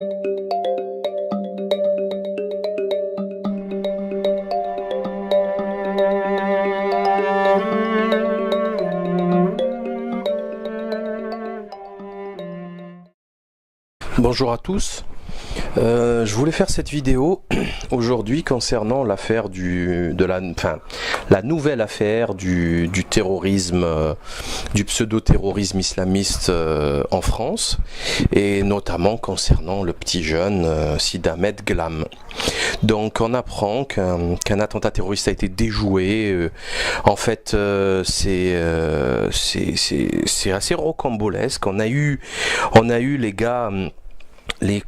Bonjour à tous, je voulais faire cette vidéo aujourd'hui concernant l'affaire la nouvelle affaire du terrorisme, du pseudo-terrorisme islamiste en France, et notamment concernant le petit jeune Sid Ahmed Glam. Donc on apprend qu'un attentat terroriste a été déjoué. En fait, c'est assez rocambolesque. On a eu les gars, les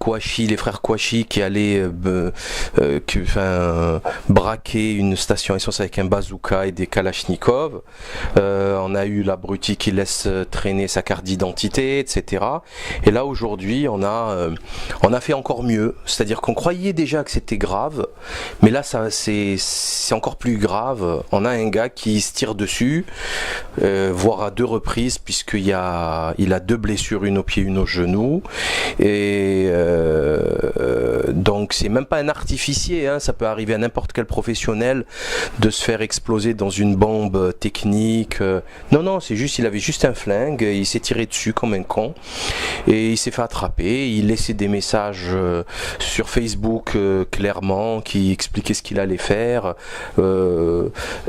frères Kouachi qui allaient braquer une station essence avec un bazooka et des kalachnikovs. On a eu l'abruti qui laisse traîner sa carte d'identité, etc. Et là aujourd'hui on a fait encore mieux, c'est-à-dire qu'on croyait déjà que c'était grave, mais là c'est encore plus grave. On a un gars qui se tire dessus, voire à 2 reprises, puisqu'il a 2 blessures, une au pied, une au genou, et donc c'est même pas un artificier, hein, ça peut arriver à n'importe quel professionnel de se faire exploser dans une bombe technique. Non, c'est juste, il avait juste un flingue, il s'est tiré dessus comme un con et il s'est fait attraper. Il laissait des messages sur Facebook clairement qui expliquaient ce qu'il allait faire,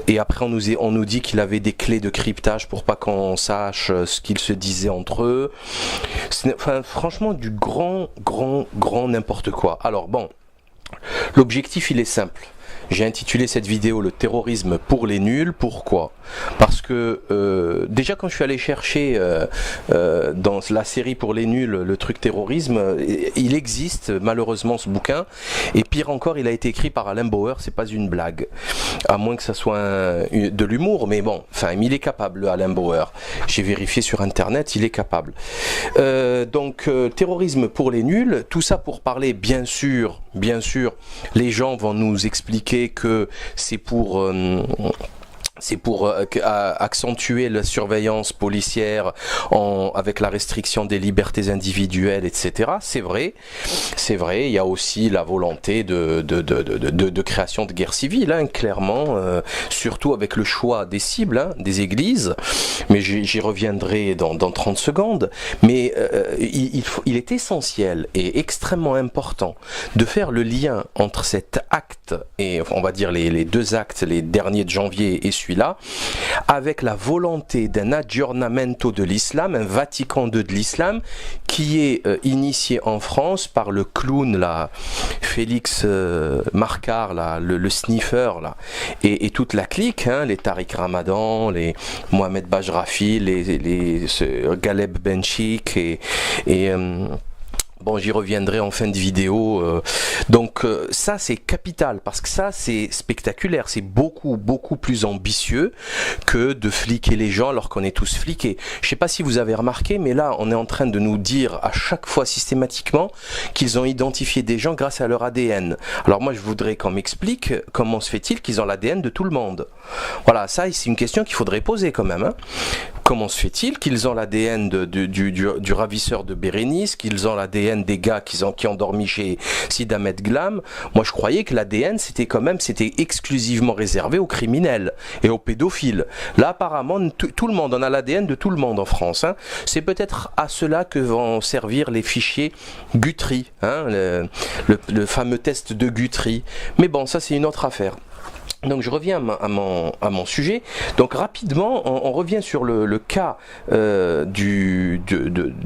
et après on nous dit qu'il avait des clés de cryptage pour pas qu'on sache ce qu'ils se disaient entre eux. Enfin, franchement, du grand n'importe quoi. Alors bon, l'objectif il est simple. J'ai intitulé cette vidéo le terrorisme pour les nuls. Pourquoi? Parce que déjà quand je suis allé chercher dans la série pour les nuls le truc terrorisme, il existe malheureusement ce bouquin, et pire encore, il a été écrit par Alain Bauer. C'est pas une blague, à moins que ça soit de l'humour, mais bon, enfin il est capable, Alain Bauer. J'ai vérifié sur internet, il est capable. Donc terrorisme pour les nuls, tout ça pour parler, bien sûr, les gens vont nous expliquer que c'est pour accentuer la surveillance policière avec la restriction des libertés individuelles, etc. C'est vrai, il y a aussi la volonté de création de guerre civile, hein, clairement, surtout avec le choix des cibles, hein, des églises, mais j'y reviendrai dans 30 secondes. Mais il est essentiel et extrêmement important de faire le lien entre cet acte, et on va dire les 2 actes, les derniers de janvier et celui-là, avec la volonté d'un aggiornamento de l'islam, un Vatican II de l'islam, qui est initié en France par le clown là, Félix Marcard, là, le sniffer là, et toute la clique, hein, les Tariq Ramadan, les Mohamed Bajrafi, les Galeb Benchik et bon, j'y reviendrai en fin de vidéo. Donc ça c'est capital, parce que ça c'est spectaculaire, c'est beaucoup plus ambitieux que de fliquer les gens alors qu'on est tous fliqués. Je sais pas si vous avez remarqué, mais là on est en train de nous dire à chaque fois systématiquement qu'ils ont identifié des gens grâce à leur ADN. Alors moi je voudrais qu'on m'explique comment se fait-il qu'ils ont l'ADN de tout le monde. Voilà, ça c'est une question qu'il faudrait poser quand même, hein. Comment se fait-il qu'ils ont l'ADN du ravisseur de Bérénice, qu'ils ont l'ADN des gars qui ont dormi chez Sid Ahmed Glam? Moi je croyais que l'ADN c'était exclusivement réservé aux criminels et aux pédophiles. Là apparemment tout le monde, on a l'ADN de tout le monde en France, hein. C'est peut-être à cela que vont servir les fichiers Guthrie, hein, le fameux test de Guthrie. Mais bon, ça c'est une autre affaire. Donc je reviens à mon sujet. Donc rapidement, on revient sur le cas de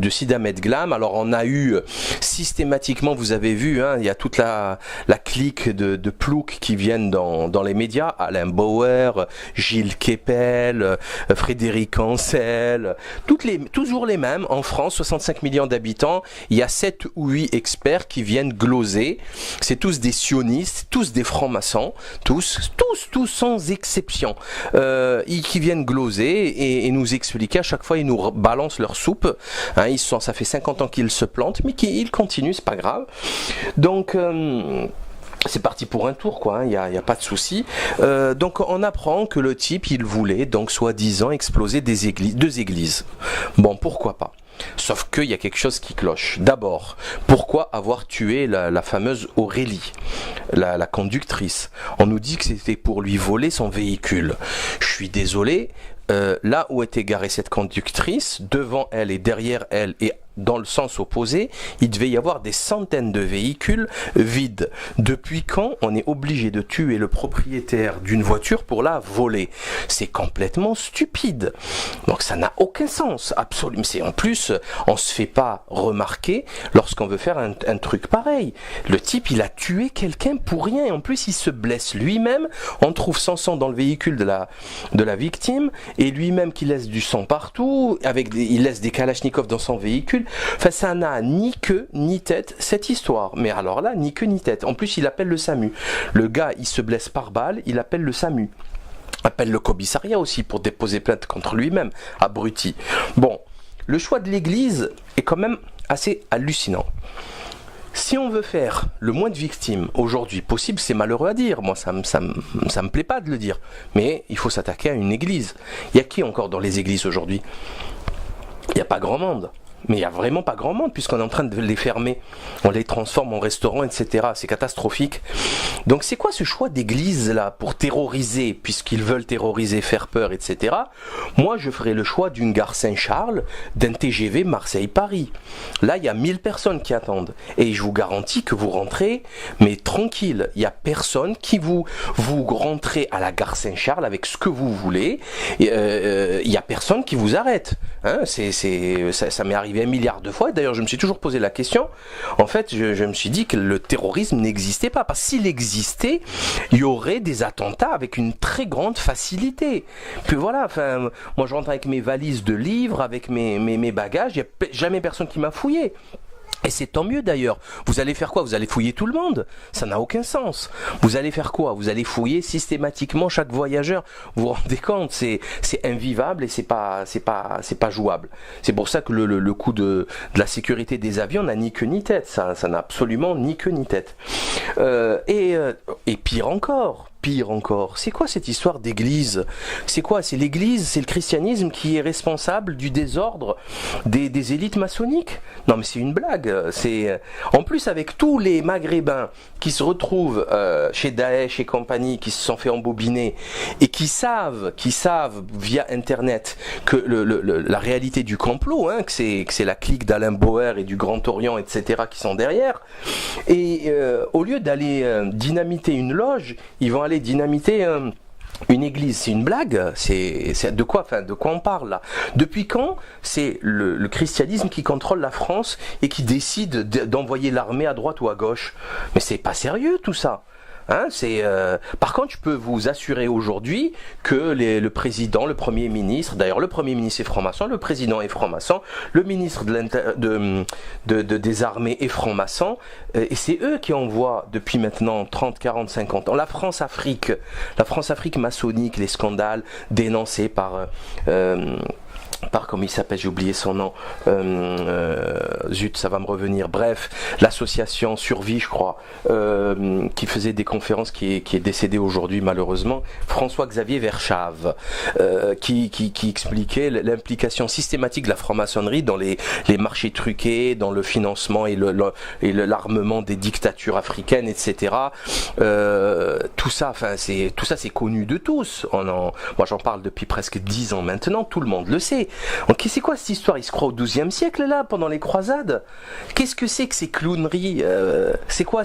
Sid Ahmed Glam. Alors on a eu systématiquement, vous avez vu, hein, il y a toute la clique de ploucs qui viennent dans les médias, Alain Bauer, Gilles Kepel, Frédéric Ancel, toujours les mêmes. En France, 65 millions d'habitants, il y a 7 ou 8 experts qui viennent gloser. C'est tous des sionistes, tous des francs-maçons, tous sans exception, qui viennent gloser et nous expliquer. À chaque fois ils nous balancent leur soupe, hein, ça fait 50 ans qu'ils se plantent, mais ils continuent, c'est pas grave. Donc c'est parti pour un tour, quoi, hein, y a pas de souci. Donc on apprend que le type il voulait donc soi-disant exploser 2 églises. Bon, pourquoi pas. Sauf qu'il y a quelque chose qui cloche. D'abord, pourquoi avoir tué la fameuse Aurélie, la conductrice? On nous dit que c'était pour lui voler son véhicule. Je suis désolé, là où était garée cette conductrice, devant elle et derrière elle et dans le sens opposé, il devait y avoir des centaines de véhicules vides. Depuis quand on est obligé de tuer le propriétaire d'une voiture pour la voler? C'est complètement stupide. Donc ça n'a aucun sens, absolument. En plus, on se fait pas remarquer lorsqu'on veut faire un truc pareil. Le type, il a tué quelqu'un pour rien. Et en plus, il se blesse lui-même. On trouve son sang dans le véhicule de la victime et lui-même qui laisse du sang partout. Il laisse des kalachnikovs dans son véhicule. Enfin, ça n'a ni queue ni tête cette histoire. Mais alors là, ni queue ni tête. En plus, il appelle le SAMU. Le gars, il se blesse par balle, il appelle le SAMU. Appelle le commissariat aussi pour déposer plainte contre lui-même. Abruti. Bon, le choix de l'église est quand même assez hallucinant. Si on veut faire le moins de victimes aujourd'hui possible, c'est malheureux à dire. Moi, ça me plaît pas de le dire. Mais il faut s'attaquer à une église. Il y a qui encore dans les églises aujourd'hui? Il n'y a pas grand monde. Mais il n'y a vraiment pas grand monde puisqu'on est en train de les fermer. On les transforme en restaurants, etc. C'est catastrophique. Donc c'est quoi ce choix d'église là pour terroriser, puisqu'ils veulent terroriser, faire peur, etc. Moi je ferais le choix d'une gare Saint-Charles, d'un TGV Marseille-Paris. Là il y a 1000 personnes qui attendent. Et je vous garantis que vous rentrez, mais tranquille. Il n'y a personne qui vous rentrez à la gare Saint-Charles avec ce que vous voulez. Il n'y a personne qui vous arrête. Hein, ça m'est arrivé 1 milliard de fois, et d'ailleurs je me suis toujours posé la question. En fait, je me suis dit que le terrorisme n'existait pas, parce que s'il existait, il y aurait des attentats avec une très grande facilité. Puis voilà, enfin, moi je rentre avec mes valises de livres, avec mes bagages, il n'y a jamais personne qui m'a fouillé. Et c'est tant mieux d'ailleurs. Vous allez faire quoi? Vous allez fouiller tout le monde? Ça n'a aucun sens. Vous allez faire quoi? Vous allez fouiller systématiquement chaque voyageur. Vous vous rendez compte? C'est invivable et c'est pas jouable. C'est pour ça que le coup de la sécurité des avions n'a ni queue ni tête. Ça n'a absolument ni queue ni tête. Et pire encore, c'est quoi cette histoire d'église? C'est quoi? C'est l'église, c'est le christianisme qui est responsable du désordre des élites maçonniques? Non mais c'est une blague. En plus avec tous les maghrébins qui se retrouvent chez Daesh et compagnie, qui se sont fait embobiner et qui savent via internet que la réalité du complot, hein, que c'est la clique d'Alain Bauer et du Grand Orient, etc. qui sont derrière. Et au lieu d'aller dynamiter une loge, ils vont aller dynamiter une église. C'est une blague? C'est de quoi on parle là? Depuis quand c'est le christianisme qui contrôle la France et qui décide d'envoyer l'armée à droite ou à gauche? Mais c'est pas sérieux tout ça. Hein, par contre, je peux vous assurer aujourd'hui que le président, le premier ministre, d'ailleurs le premier ministre est franc-maçon, le président est franc-maçon, le ministre des armées est franc-maçon, et c'est eux qui envoient depuis maintenant 30, 40, 50 ans la France-Afrique maçonnique, les scandales dénoncés par comment il s'appelle, j'ai oublié son nom, zut, ça va me revenir, bref, l'association Survie, je crois, qui faisait des conférences, qui est décédé aujourd'hui malheureusement, François-Xavier Verschave, qui expliquait l'implication systématique de la franc-maçonnerie dans les marchés truqués, dans le financement et l'armement des dictatures africaines, etc. Tout ça c'est connu de tous. Moi j'en parle depuis presque 10 ans maintenant, tout le monde le sait. Donc c'est quoi cette histoire? Il se croit au XIIe siècle là, pendant les croisades? Qu'est-ce que c'est que ces clowneries? C'est quoi?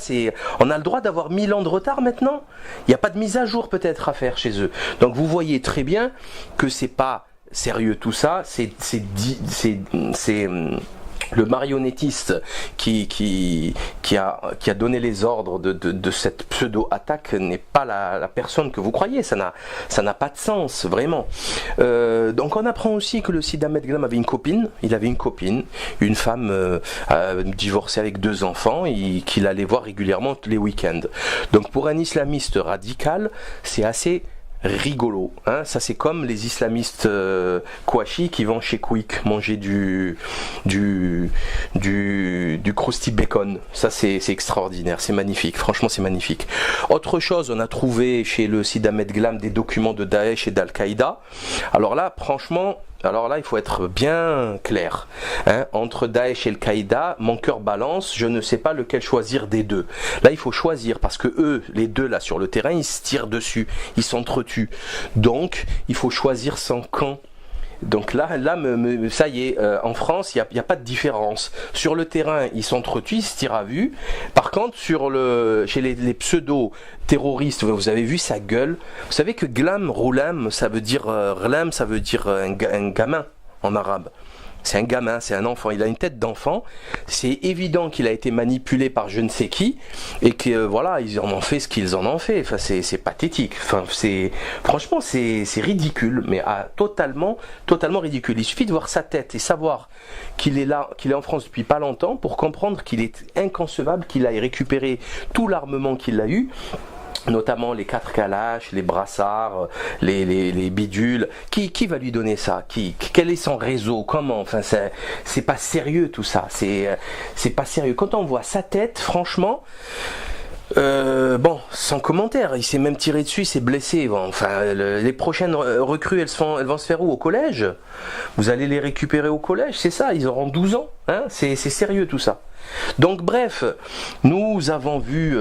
On a le droit d'avoir 1000 ans de retard maintenant? Il n'y a pas de mise à jour peut-être à faire chez eux. Donc vous voyez très bien que c'est pas sérieux tout ça. C'est le marionnettiste qui a donné les ordres de cette pseudo-attaque n'est pas la personne que vous croyez. Ça n'a pas de sens, vraiment. Donc on apprend aussi que le Sidi Ahmed Glam avait une copine. Il avait une copine, une femme divorcée avec 2 enfants, et qu'il allait voir régulièrement tous les week-ends. Donc pour un islamiste radical, c'est assez rigolo, hein. Ça c'est comme les islamistes Kouachi qui vont chez Quick manger du crousty bacon. Ça c'est extraordinaire, c'est magnifique, franchement c'est magnifique. Autre chose, on a trouvé chez le Sidi Ahmed Glam des documents de Daesh et d'Al-Qaïda. Alors là franchement Alors là, il faut être bien clair. Hein. Entre Daesh et Al-Qaïda, mon cœur balance, je ne sais pas lequel choisir des deux. Là, il faut choisir parce que eux, les deux là sur le terrain, ils se tirent dessus, ils s'entretuent. Donc, il faut choisir son camp. Donc là, ça y est, en France, il n'y a pas de différence. Sur le terrain, ils s'entretuent, ils se tirent à vue. Par contre, chez les pseudo-terroristes, vous avez vu sa gueule. Vous savez que Roulam, ça veut dire un gamin en arabe. C'est un gamin, c'est un enfant, il a une tête d'enfant. C'est évident qu'il a été manipulé par je ne sais qui et que voilà, ils en ont fait ce qu'ils en ont fait. Enfin, c'est pathétique. Enfin, franchement, c'est ridicule, mais totalement ridicule. Il suffit de voir sa tête et savoir qu'il est là, qu'il est en France depuis pas longtemps pour comprendre qu'il est inconcevable qu'il aille récupérer tout l'armement qu'il a eu. Notamment les 4 Kalash, les brassards, les bidules. Qui va lui donner ça? Quel est son réseau? Comment? Enfin, c'est pas sérieux tout ça. C'est pas sérieux. Quand on voit sa tête, franchement. Bon, sans commentaire, il s'est même tiré dessus, il s'est blessé. Bon, enfin, les prochaines recrues, elles vont se faire où? Au collège? Vous allez les récupérer au collège, c'est ça, ils auront 12 ans. Hein, c'est sérieux tout ça. Donc bref, nous avons vu,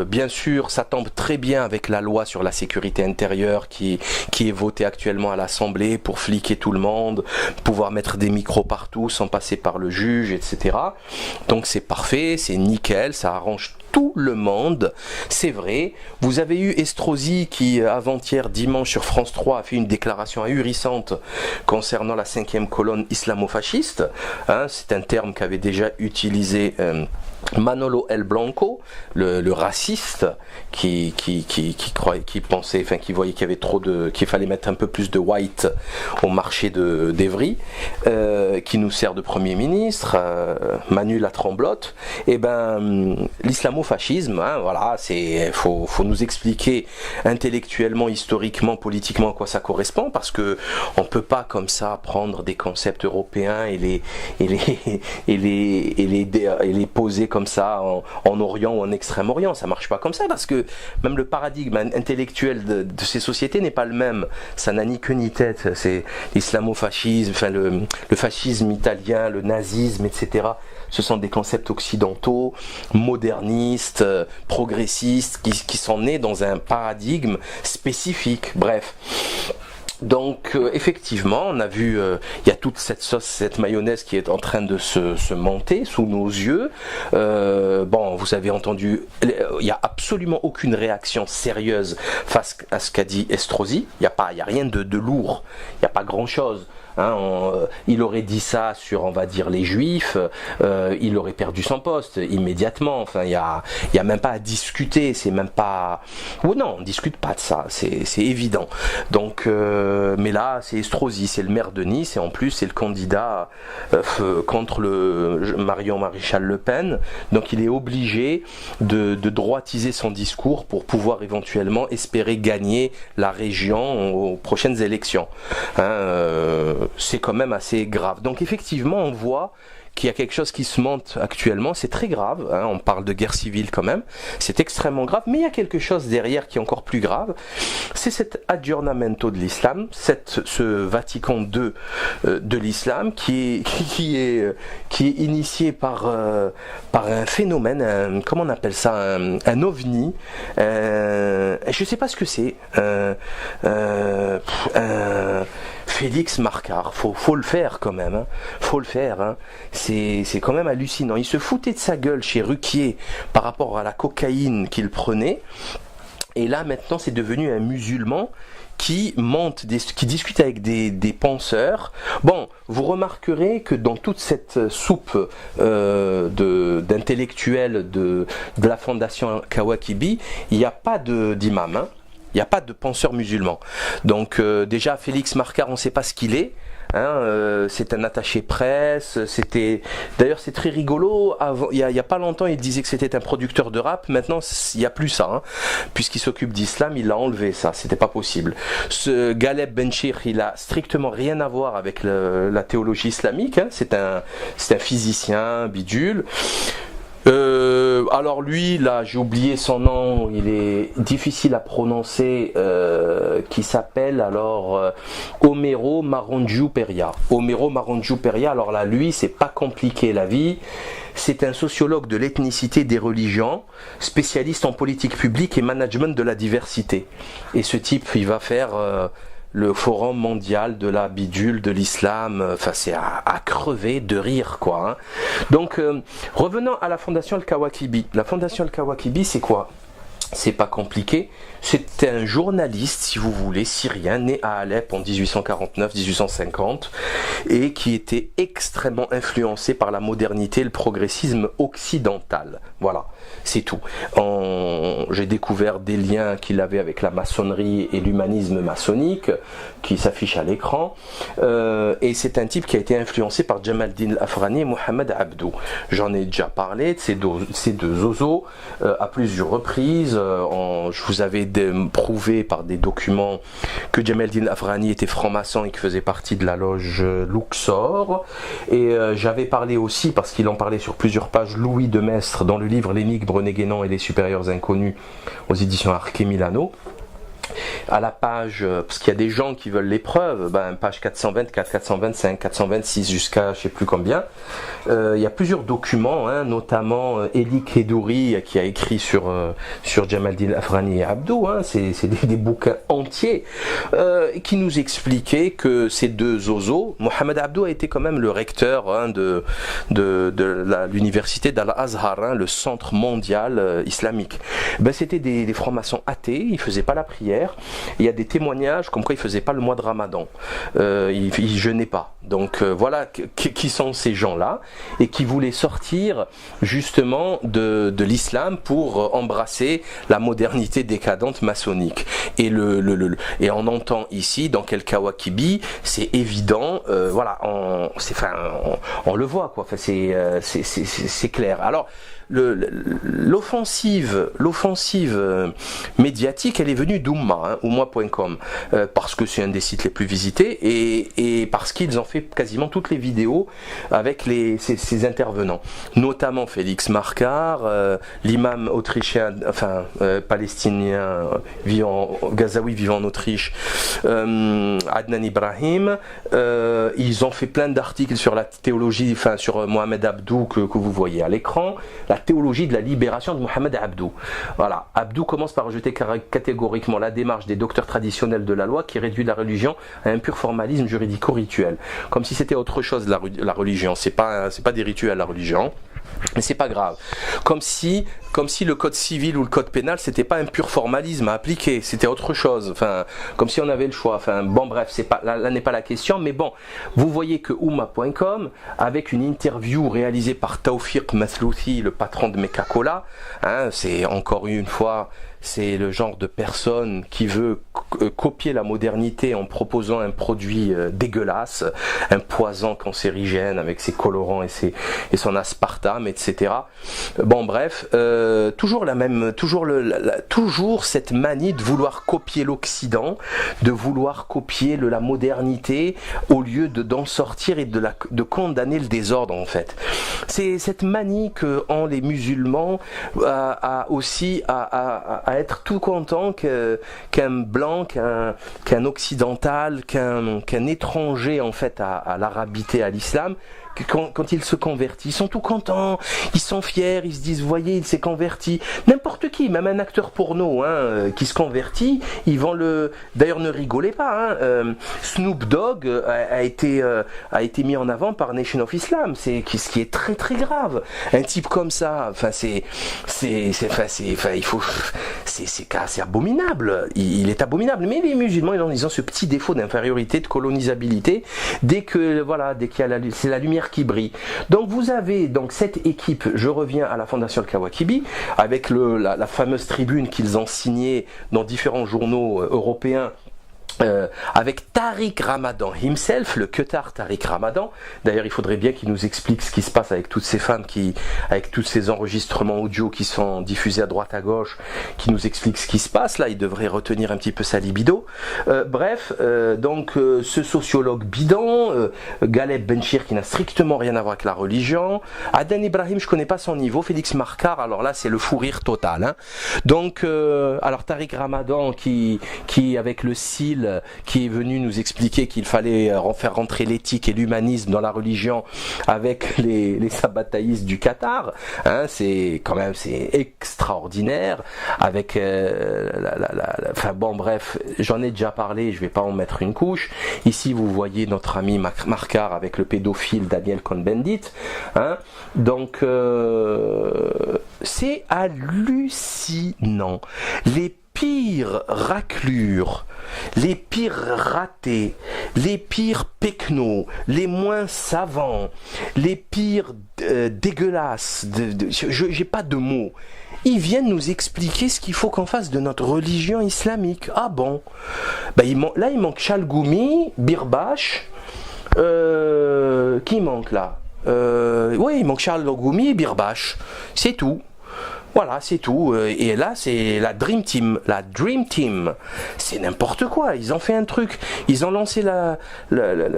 bien sûr, ça tombe très bien avec la loi sur la sécurité intérieure qui est votée actuellement à l'Assemblée pour fliquer tout le monde, pouvoir mettre des micros partout sans passer par le juge, etc. Donc c'est parfait, c'est nickel, ça arrange tout le monde, c'est vrai. Vous avez eu Estrosi qui, avant-hier, dimanche sur France 3, a fait une déclaration ahurissante concernant la 5e colonne islamo-fasciste. Hein, c'est un terme qu'avait déjà utilisé Manolo El Blanco, le raciste qui pensait, enfin qui voyait qu'il y avait qu'il fallait mettre un peu plus de white au marché d'Evry, qui nous sert de Premier ministre, Manu la Tremblote. Et ben l'islamo-fascisme, hein, voilà, faut nous expliquer intellectuellement, historiquement, politiquement à quoi ça correspond, parce que on peut pas comme ça prendre des concepts européens et les poser comme ça en Orient ou en Extrême-Orient. Ça marche pas comme ça, parce que même le paradigme intellectuel de ces sociétés n'est pas le même. Ça n'a ni queue ni tête. C'est l'islamo-fascisme, enfin le fascisme italien, le nazisme, etc. Ce sont des concepts occidentaux, modernistes, progressistes, qui sont nés dans un paradigme spécifique. Bref. Donc effectivement, on a vu, il y a toute cette sauce, cette mayonnaise qui est en train de se monter sous nos yeux. Bon, vous avez entendu, il n'y a absolument aucune réaction sérieuse face à ce qu'a dit Estrosi. Il n'y a rien de lourd, il n'y a pas grand-chose. Hein, il aurait dit ça sur, on va dire, les juifs, il aurait perdu son poste immédiatement. Enfin, il y a même pas à discuter, c'est même pas. Ou non, on discute pas de ça, c'est évident. Donc, mais là, c'est Estrosi, c'est le maire de Nice, et en plus, c'est le candidat contre Marion Maréchal Le Pen. Donc, il est obligé de droitiser son discours pour pouvoir éventuellement espérer gagner la région aux prochaines élections. Hein, c'est quand même assez grave. Donc effectivement, on voit qu'il y a quelque chose qui se monte actuellement, c'est très grave, hein, on parle de guerre civile quand même, c'est extrêmement grave, mais il y a quelque chose derrière qui est encore plus grave, c'est cet aggiornamento de l'islam, ce Vatican II de l'islam qui est initié par un phénomène, comment on appelle ça, un ovni, je ne sais pas ce que c'est, Félix Marcard, faut le faire quand même, hein. Faut le faire, hein. C'est quand même hallucinant. Il se foutait de sa gueule chez Ruquier par rapport à la cocaïne qu'il prenait, et là maintenant c'est devenu un musulman qui discute avec des penseurs. Bon, vous remarquerez que dans toute cette soupe d'intellectuels de la fondation Kawakibi, il n'y a pas d'imam, hein. Il n'y a pas de penseur musulman. Donc déjà, Félix Marcard, on ne sait pas ce qu'il est. Hein, c'est un attaché presse. D'ailleurs, c'est très rigolo. Il y a pas longtemps, il disait que c'était un producteur de rap. Maintenant, il n'y a plus ça. Hein. Puisqu'il s'occupe d'islam, il a enlevé ça. C'était pas possible. Ce Galeb Benchir, il a strictement rien à voir avec la théologie islamique. Hein. C'est un physicien bidule. Alors lui, là, j'ai oublié son nom, il est difficile à prononcer, qui s'appelle alors Homero Marangiu Peria. Homero Marangiu Peria, alors là, lui, c'est pas compliqué la vie. C'est un sociologue de l'ethnicité des religions, spécialiste en politique publique et management de la diversité. Et ce type, il va faire le forum mondial de la bidule, de l'islam, enfin c'est à crever de rire quoi. Hein. Donc revenons à la fondation Al-Kawakibi. La fondation Al-Kawakibi c'est quoi? C'est pas compliqué, c'est un journaliste, si vous voulez, syrien, né à Alep en 1849-1850 et qui était extrêmement influencé par la modernité et le progressisme occidental. Voilà, c'est tout. J'ai découvert des liens qu'il avait avec la maçonnerie et l'humanisme maçonnique qui s'affichent à l'écran. Et c'est un type qui a été influencé par Jamal Din Afghani et Mohamed Abdou. J'en ai déjà parlé de ces deux zozos à plusieurs reprises. Je vous avais prouvé par des documents que Jamal Din Afghani était franc-maçon et qu'il faisait partie de la loge Luxor. Et j'avais parlé aussi, parce qu'il en parlait sur plusieurs pages, Louis de Maistre dans le livre L'énigme, René Guénon et les supérieurs inconnus aux éditions Arche Milano. À la page, parce qu'il y a des gens qui veulent les preuves, page 424, 425, 426 jusqu'à je sais plus combien, il y a plusieurs documents, hein, notamment Eli Kedouri qui a écrit sur Jamal-Din Afghani et Abdou, hein, c'est des bouquins entiers qui nous expliquaient que ces deux zozos, Mohamed Abdou a été quand même le recteur hein, de l'université d'Al-Azhar, hein, le centre mondial islamique. C'était des francs-maçons athées, ils faisaient pas la prière. Il y a des témoignages comme quoi il ne faisait pas le mois de Ramadan, il jeûnait pas. Donc voilà qui sont ces gens-là et qui voulaient sortir justement de l'islam pour embrasser la modernité décadente maçonnique. Et on entend ici dans quel Kawakibi, c'est évident, voilà, on le voit quoi. Enfin, c'est clair. Alors l'offensive médiatique, elle est venue d'Oumma, hein, Oumma.com, parce que c'est un des sites les plus visités et parce qu'ils ont fait quasiment toutes les vidéos avec ces intervenants, notamment Félix Marcard, l'imam autrichien, palestinien gazaoui vivant en Autriche, Adnan Ibrahim. Ils ont fait plein d'articles sur la théologie, sur Mohamed Abdou que vous voyez à l'écran. La théologie de la libération de Mohamed Abdou. Voilà, Abdou commence par rejeter catégoriquement la démarche des docteurs traditionnels de la loi qui réduit la religion à un pur formalisme juridico-rituel. Comme si c'était autre chose la religion. C'est pas des rituels la religion. Mais c'est pas grave. Comme si le code civil ou le code pénal c'était pas un pur formalisme à appliquer, c'était autre chose. Comme si on avait le choix. Bref, là n'est pas la question. Mais bon, vous voyez que Oumma.com, avec une interview réalisée par Tawfiq Mathlouthi, le patron de Meka-Cola, hein, c'est encore une fois. C'est le genre de personne qui veut copier la modernité en proposant un produit dégueulasse, un poison cancérigène avec ses colorants et son aspartame, etc. Bref, toujours cette manie de vouloir copier l'Occident, de vouloir copier la modernité au lieu d'en sortir et de condamner le désordre en fait. C'est cette manie que ont les musulmans à être tout content qu'un blanc, qu'un occidental, qu'un étranger en fait à l'arabité, à l'islam, quand il se convertit, ils sont tout contents, ils sont fiers, ils se disent, voyez, il s'est converti. N'importe qui, même un acteur porno qui se convertit, ils vont d'ailleurs ne rigolez pas, Snoop Dogg a été mis en avant par Nation of Islam, ce qui est très très grave. Un type comme ça, c'est abominable. Il est abominable. Mais les musulmans, ils ont ce petit défaut d'infériorité, de colonisabilité. Dès qu'il y a c'est la lumière qui brille. Donc vous avez cette équipe, je reviens à la fondation Al-Kawakibi, avec la fameuse tribune qu'ils ont signée dans différents journaux européens avec Tariq Ramadan himself, le Qatar Tariq Ramadan. D'ailleurs, il faudrait bien qu'il nous explique ce qui se passe avec toutes ces femmes avec tous ces enregistrements audio qui sont diffusés à droite à gauche, qui nous explique ce qui se passe. Là, il devrait retenir un petit peu sa libido. Donc, ce sociologue bidon, Galeb Benchir, qui n'a strictement rien à voir avec la religion. Aden Ibrahim, je connais pas son niveau. Félix Marcard, alors là, c'est le fou rire total. Hein. Donc, alors Tariq Ramadan, qui avec le CIL, qui est venu nous expliquer qu'il fallait faire rentrer l'éthique et l'humanisme dans la religion avec les sabbataïstes du Qatar, hein, c'est quand même c'est extraordinaire. Avec enfin bon bref, j'en ai déjà parlé, je vais pas en mettre une couche. Ici vous voyez notre ami Marcard avec le pédophile Daniel Cohn-Bendit, hein. Donc c'est hallucinant. Les pires raclures, les pires ratés, les pires pecnos, les moins savants, les pires dégueulasses, j'ai pas de mots. Ils viennent nous expliquer ce qu'il faut qu'on fasse de notre religion islamique. Ah bon? Là il manque Chalgoumi, Birbache, qui manque là? Oui, il manque Chalgoumi et Birbache, c'est tout. Voilà, c'est tout. Et là, c'est la Dream Team. La Dream Team. C'est n'importe quoi. Ils ont fait un truc. Ils ont lancé la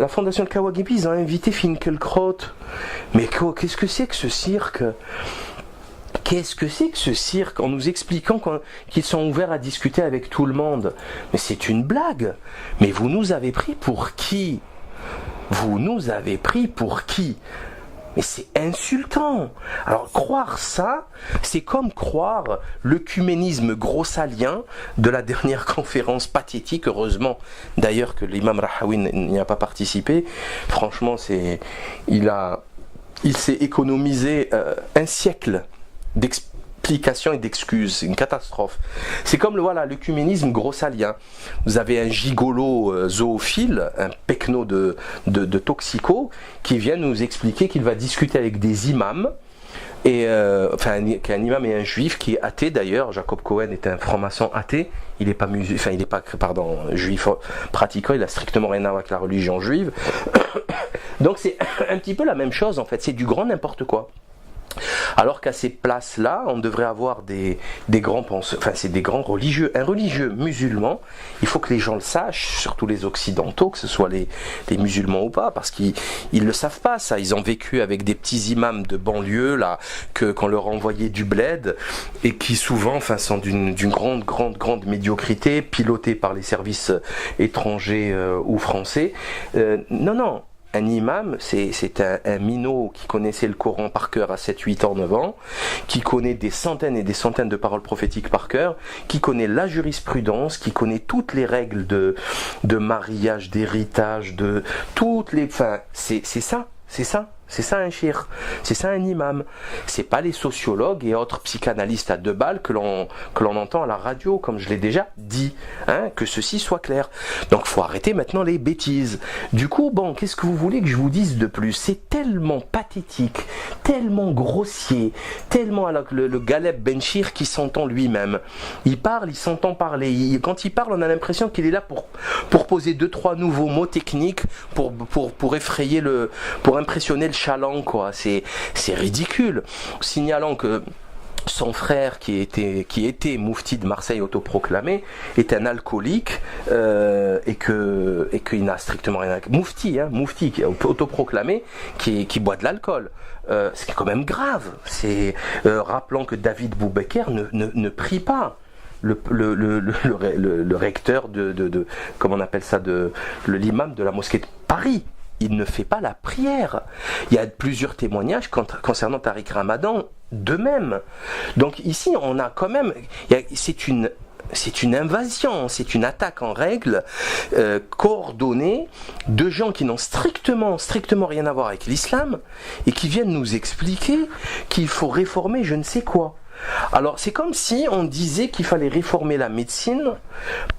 fondation de Kawagibi. Ils ont invité Finkelkraut. Mais qu'est-ce que c'est que ce cirque? Qu'est-ce que c'est que ce cirque en nous expliquant qu'ils sont ouverts à discuter avec tout le monde? Mais c'est une blague. Mais vous nous avez pris pour qui? Vous nous avez pris pour qui? Mais c'est insultant. Alors croire ça, c'est comme croire l'œcuménisme grossalien de la dernière conférence pathétique. Heureusement d'ailleurs que l'imam Rahawi n'y a pas participé. Franchement, il s'est économisé un siècle d'explications et d'excuses. C'est une catastrophe. C'est comme l'œcuménisme grossalien. Vous avez un gigolo zoophile, un pecno de toxico, qui vient nous expliquer qu'il va discuter avec des imams, qu'un imam et un juif qui est athée d'ailleurs. Jacob Cohen est un franc-maçon athée. Il n'est pas juif pratiquant. Il a strictement rien à voir avec la religion juive. Donc c'est un petit peu la même chose en fait. C'est du grand n'importe quoi. Alors qu'à ces places-là, on devrait avoir des grands penseurs, enfin c'est des grands religieux. Un religieux musulman, il faut que les gens le sachent, surtout les occidentaux, que ce soit les musulmans ou pas, parce qu'ils le savent pas ça. Ils ont vécu avec des petits imams de banlieue là, qu'on leur envoyait du bled, et qui souvent sont d'une grande médiocrité, pilotés par les services étrangers ou français. Non. Un imam, c'est un minot qui connaissait le Coran par cœur à 7, 8 ans, 9 ans, qui connaît des centaines et des centaines de paroles prophétiques par cœur, qui connaît la jurisprudence, qui connaît toutes les règles de mariage, d'héritage, de toutes les... Enfin, c'est ça un shir, c'est ça un imam. C'est pas les sociologues et autres psychanalystes à 2 balles que l'on entend à la radio, comme je l'ai déjà dit, hein, que ceci soit clair. Donc faut arrêter maintenant les bêtises. Du coup, bon, qu'est-ce que vous voulez que je vous dise de plus? C'est tellement pathétique, tellement grossier, tellement alors que le Galeb Benchir qui s'entend lui-même. Il parle, il s'entend parler. Quand il parle, on a l'impression qu'il est là pour poser 2-3 nouveaux mots techniques pour effrayer pour impressionner le chaland, quoi. C'est ridicule. Signalant que son frère, qui était moufti de Marseille autoproclamé, est un alcoolique et qu'il n'a strictement rien à... Moufti autoproclamé qui boit de l'alcool. C'est quand même grave. Rappelant que David Boubeker ne prie pas. Le recteur comment on appelle ça, l'imam de la mosquée de Paris, il ne fait pas la prière. Il y a plusieurs témoignages concernant Tariq Ramadan de même. Donc ici on a quand même, c'est une invasion, c'est une attaque en règle coordonnée de gens qui n'ont strictement rien à voir avec l'islam et qui viennent nous expliquer qu'il faut réformer je ne sais quoi. Alors c'est comme si on disait qu'il fallait réformer la médecine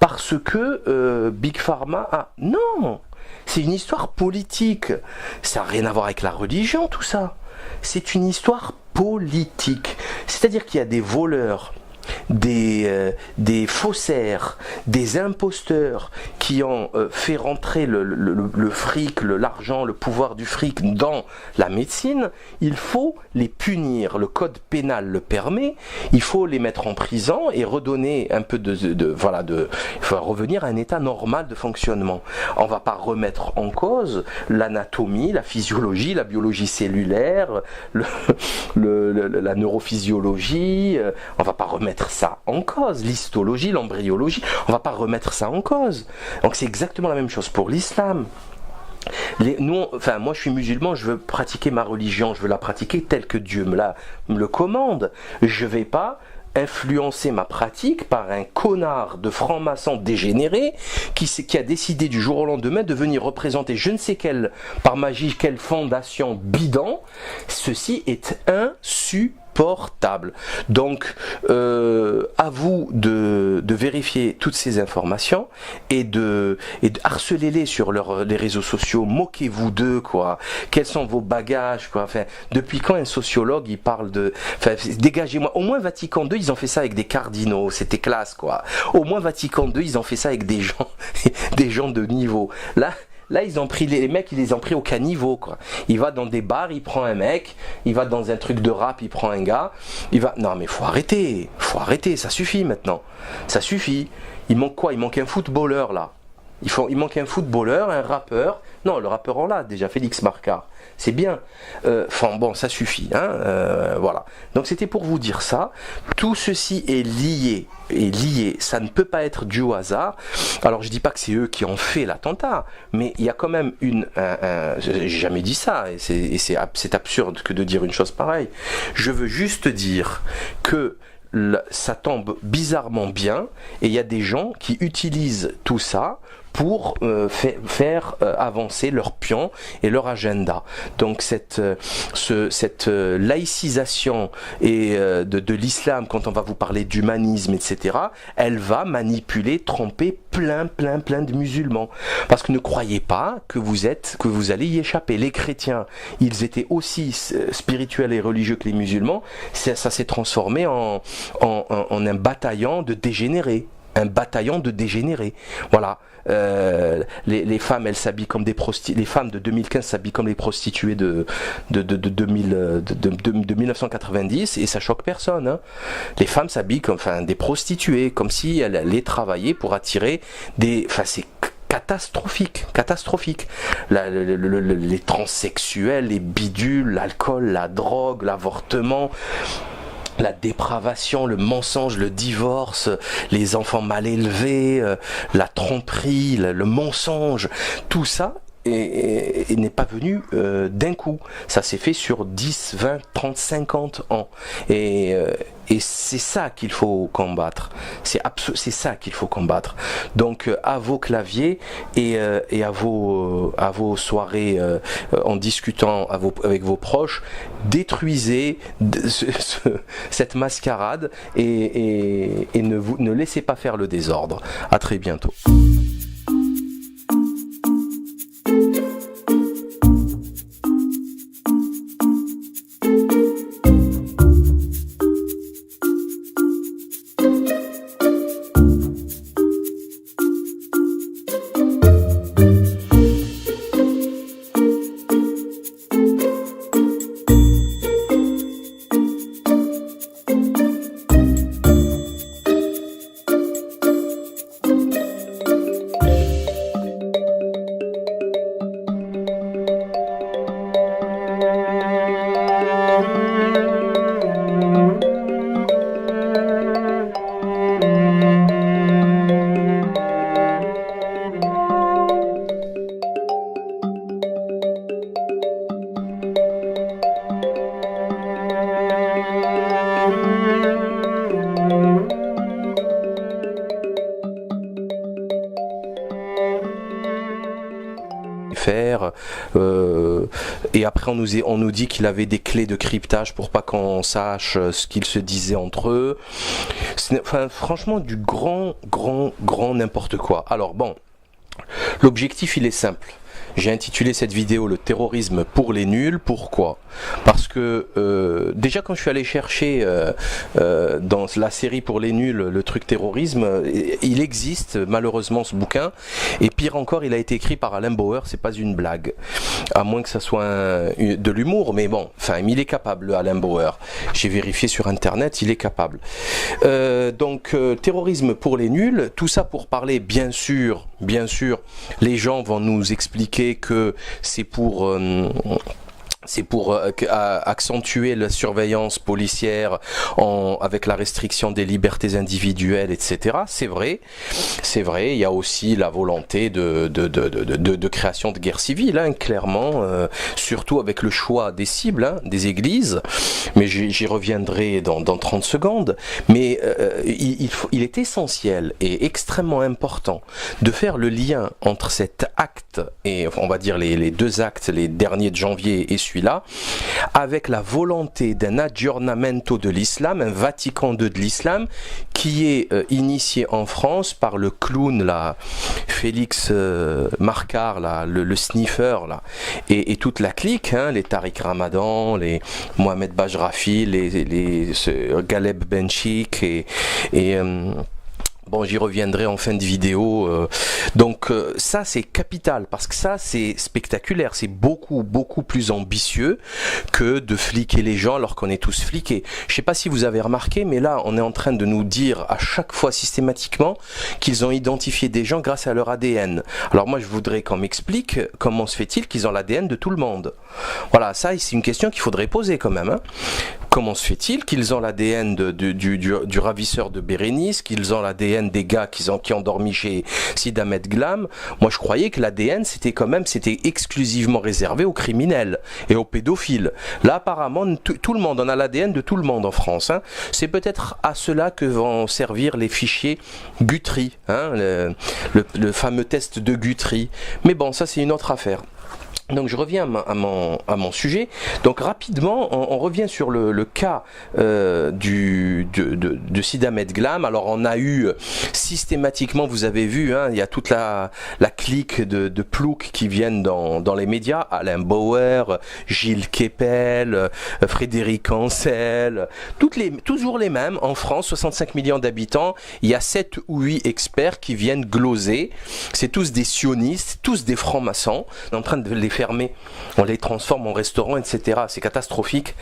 parce que Big Pharma non, c'est une histoire politique, ça n'a rien à voir avec la religion tout ça, c'est une histoire politique, c'est-à-dire qu'il y a des voleurs, des faussaires, des imposteurs qui ont fait rentrer le fric, l'argent, le pouvoir du fric dans la médecine, il faut les punir. Le code pénal le permet, il faut les mettre en prison et redonner un peu il faut revenir à un état normal de fonctionnement. On ne va pas remettre en cause l'anatomie, la physiologie, la biologie cellulaire, la neurophysiologie, on ne va pas remettre ça en cause, l'histologie, l'embryologie, on ne va pas remettre ça en cause. Donc c'est exactement la même chose pour l'islam. Moi je suis musulman, je veux pratiquer ma religion, je veux la pratiquer telle que Dieu me le commande. Je ne vais pas influencer ma pratique par un connard de franc-maçon dégénéré qui a décidé du jour au lendemain de venir représenter je ne sais quelle, par magie, quelle fondation bidon. Ceci est insupportable. Donc à vous de vérifier toutes ces informations et de harceler-les sur les réseaux sociaux, moquez-vous d'eux, quoi. Quels sont vos bagages, quoi. Enfin, depuis quand un sociologue il parle de, enfin, dégagez-moi. Au moins Vatican II ils ont fait ça avec des cardinaux, c'était classe, quoi. Au moins Vatican II ils ont fait ça avec des gens de niveau. Là, ils ont pris les mecs, ils les ont pris au caniveau, quoi. Il va dans des bars, il prend un mec, il va dans un truc de rap, il prend un gars, non mais faut arrêter, ça suffit maintenant. Ça suffit. Il manque quoi? Il manque un footballeur là. Il manque un footballeur, un rappeur. Non, le rappeur on l'a déjà, Félix Marcard. C'est bien. Bon, ça suffit. Voilà. Donc c'était pour vous dire ça. Tout ceci est lié. Ça ne peut pas être dû au hasard. Alors je dis pas que c'est eux qui ont fait l'attentat, mais il y a quand même j'ai jamais dit ça, et c'est absurde que de dire une chose pareille. Je veux juste dire que ça tombe bizarrement bien, et il y a des gens qui utilisent tout ça pour faire avancer leur pion et leur agenda. Donc cette laïcisation de l'islam, quand on va vous parler d'humanisme, etc., elle va manipuler, tromper plein de musulmans. Parce que ne croyez pas que vous allez y échapper. Les chrétiens, ils étaient aussi spirituels et religieux que les musulmans. Ça s'est transformé en un bataillon de dégénérés. Voilà. Les femmes, elles s'habillent comme des prostituées. Les femmes de 2015 s'habillent comme les prostituées de 1990, et ça choque personne. Hein. Les femmes s'habillent comme des prostituées, comme si elles allaient travailler pour attirer des. Enfin, c'est catastrophique. Les transsexuels, les bidules, l'alcool, la drogue, l'avortement. La dépravation, le mensonge, le divorce, les enfants mal élevés, la tromperie, le mensonge, tout ça n'est pas venu d'un coup. Ça s'est fait sur 10, 20, 30, 50 ans. Et c'est ça qu'il faut combattre. C'est ça qu'il faut combattre. Donc à vos claviers et à vos soirées en discutant avec vos proches, détruisez cette mascarade et ne laissez pas faire le désordre. À très bientôt. Et après on nous dit qu'il avait des clés de cryptage pour pas qu'on sache ce qu'ils se disaient entre eux. Enfin, franchement, du grand n'importe quoi. Alors bon, l'objectif il est simple. J'ai intitulé cette vidéo le terrorisme pour les nuls. Pourquoi? Parce que déjà quand je suis allé chercher dans la série pour les nuls le truc terrorisme, il existe malheureusement ce bouquin, et pire encore il a été écrit par Alain Bauer, c'est pas une blague, à moins que ça soit de l'humour, mais bon, enfin il est capable, Alain Bauer, j'ai vérifié sur internet, il est capable. Donc terrorisme pour les nuls, tout ça pour parler bien sûr, les gens vont nous expliquer que c'est pour accentuer la surveillance policière avec la restriction des libertés individuelles, etc. C'est vrai, il y a aussi la volonté de création de guerre civile, hein, clairement, surtout avec le choix des cibles, hein, des églises, mais j'y reviendrai dans 30 secondes, mais il est essentiel et extrêmement important de faire le lien entre cet acte, et on va dire les deux actes, les derniers de janvier et celui-là, avec la volonté d'un aggiornamento de l'islam, un Vatican II de l'islam, qui est initié en France par le clown là, Félix Marcard, là, le sniffer là, et toute la clique, hein, les Tariq Ramadan, les Mohamed Bajrafi, les Galeb Benchik et bon, j'y reviendrai en fin de vidéo. Donc ça c'est capital, parce que ça c'est spectaculaire, c'est beaucoup plus ambitieux que de fliquer les gens alors qu'on est tous fliqués. Je sais pas si vous avez remarqué, mais là on est en train de nous dire à chaque fois systématiquement qu'ils ont identifié des gens grâce à leur ADN. Alors moi je voudrais qu'on m'explique comment se fait-il qu'ils ont l'ADN de tout le monde. Voilà, ça c'est une question qu'il faudrait poser quand même, hein. Comment se fait-il qu'ils ont l'ADN du ravisseur de Bérénice, qu'ils ont l'ADN des gars qui ont dormi chez Sid Ahmed Glam? Moi je croyais que l'ADN c'était exclusivement réservé aux criminels et aux pédophiles. Là apparemment tout le monde, on a l'ADN de tout le monde en France, hein. C'est peut-être à cela que vont servir les fichiers Guthrie, hein, le fameux test de Guthrie. Mais bon, ça c'est une autre affaire. Donc je reviens à mon sujet. Donc rapidement, on revient sur le cas de Sid Ahmed Glam. Alors on a eu systématiquement, vous avez vu, hein, il y a toute la clique de ploucs qui viennent dans les médias. Alain Bauer, Gilles Kepel, Frédéric Ancel, toujours les mêmes. En France, 65 millions d'habitants, il y a 7 ou 8 experts qui viennent gloser. C'est tous des sionistes, tous des francs-maçons. On est en train de les fermés, on les transforme en restaurants, etc. C'est catastrophique.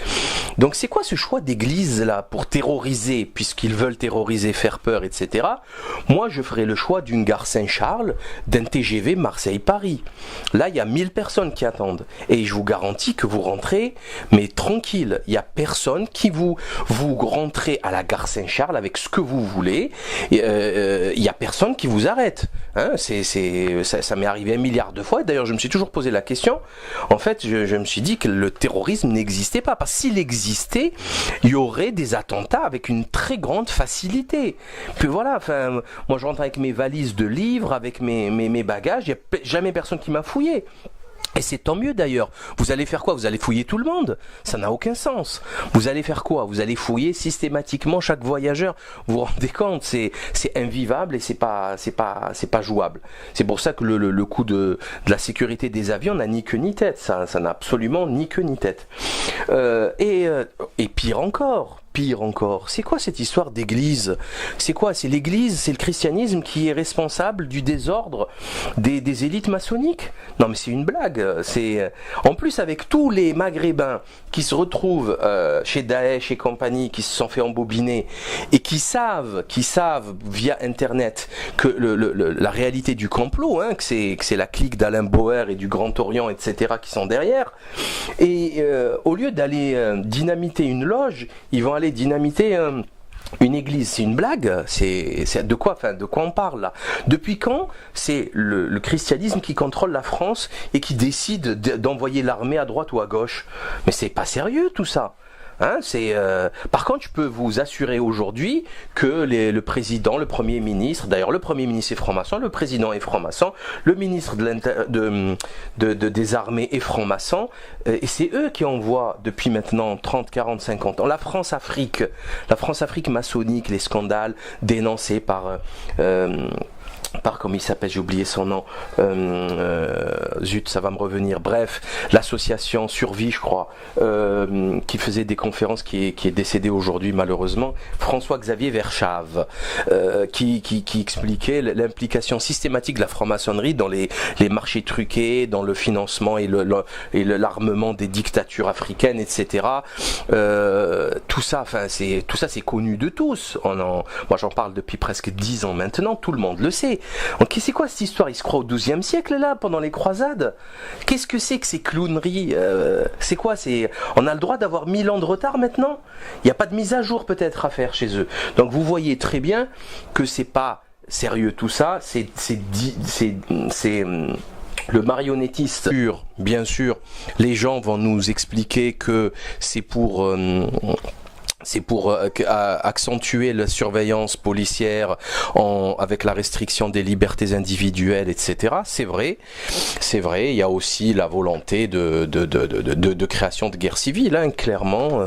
Donc c'est quoi ce choix d'église là pour terroriser, puisqu'ils veulent terroriser, faire peur, etc. Moi je ferais le choix d'une gare Saint-Charles, d'un TGV Marseille-Paris. Là il y a 1000 personnes qui attendent, et je vous garantis que vous rentrez, mais tranquille, il n'y a personne qui vous rentrez à la gare Saint-Charles avec ce que vous voulez, il n'y a personne qui vous arrête, hein. Ça m'est arrivé 1 milliard de fois, et d'ailleurs je me suis toujours posé la question. En fait, je me suis dit que le terrorisme n'existait pas, parce que s'il existait, il y aurait des attentats avec une très grande facilité. Puis voilà, enfin, moi je rentre avec mes valises de livres, avec mes bagages, il n'y a jamais personne qui m'a fouillé. Et c'est tant mieux d'ailleurs. Vous allez faire quoi? Vous allez fouiller tout le monde? Ça n'a aucun sens. Vous allez faire quoi? Vous allez fouiller systématiquement chaque voyageur. Vous vous rendez compte? C'est invivable et c'est pas jouable. C'est pour ça que le coup de la sécurité des avions n'a ni queue ni tête. Ça n'a absolument ni queue ni tête. Et pire encore, c'est quoi cette histoire d'église? C'est quoi? C'est l'église, c'est le christianisme qui est responsable du désordre des élites maçonniques? Non mais c'est une blague. En plus avec tous les maghrébins qui se retrouvent chez Daesh et compagnie, qui se sont fait embobiner et qui savent via internet que la réalité du complot, hein, que c'est la clique d'Alain Bauer et du Grand Orient, etc. qui sont derrière. Et au lieu d'aller dynamiter une loge, ils vont aller dynamiter une église. C'est une blague? C'est de quoi on parle là? Depuis quand c'est le christianisme qui contrôle la France et qui décide d'envoyer l'armée à droite ou à gauche? Mais c'est pas sérieux tout ça. Hein, par contre, je peux vous assurer aujourd'hui que le président, le premier ministre, d'ailleurs le premier ministre est franc-maçon, le président est franc-maçon, le ministre des armées est franc-maçon, et c'est eux qui envoient depuis maintenant 30, 40, 50 ans la France-Afrique maçonnique, les scandales dénoncés par Comment il s'appelle, j'ai oublié son nom, zut, ça va me revenir, bref, l'association Survie, je crois, qui faisait des conférences, qui est décédé aujourd'hui malheureusement, François-Xavier Verschave, qui expliquait l'implication systématique de la franc-maçonnerie dans les marchés truqués, dans le financement et l'armement des dictatures africaines, etc. Tout ça, c'est connu de tous. Moi j'en parle depuis presque 10 ans maintenant, tout le monde le sait. Donc c'est quoi cette histoire? Il se croit au XIIe siècle là, pendant les croisades? Qu'est-ce que c'est que ces clowneries? C'est quoi? On a le droit d'avoir 1000 ans de retard maintenant? Il n'y a pas de mise à jour peut-être à faire chez eux. Donc vous voyez très bien que c'est pas sérieux tout ça, c'est le marionnettiste. Bien sûr, les gens vont nous expliquer que c'est pour accentuer la surveillance policière avec la restriction des libertés individuelles, etc. C'est vrai. Il y a aussi la volonté de création de guerre civile, hein, clairement,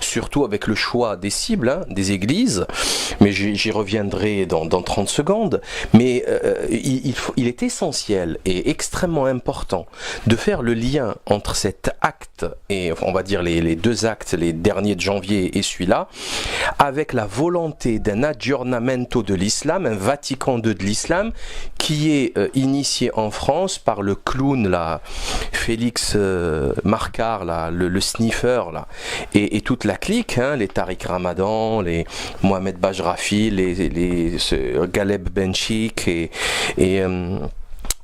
surtout avec le choix des cibles, hein, des églises. Mais j'y reviendrai dans 30 secondes. Mais il est essentiel et extrêmement important de faire le lien entre cet acte et, on va dire, les deux actes, les derniers de janvier et celui-là, avec la volonté d'un aggiornamento de l'islam, un Vatican II de l'islam, qui est initié en France par le clown là, Félix Marcard, là, le sniffer là, et toute la clique, hein, les Tariq Ramadan, les Mohamed Bajrafi, les Galeb Benchik et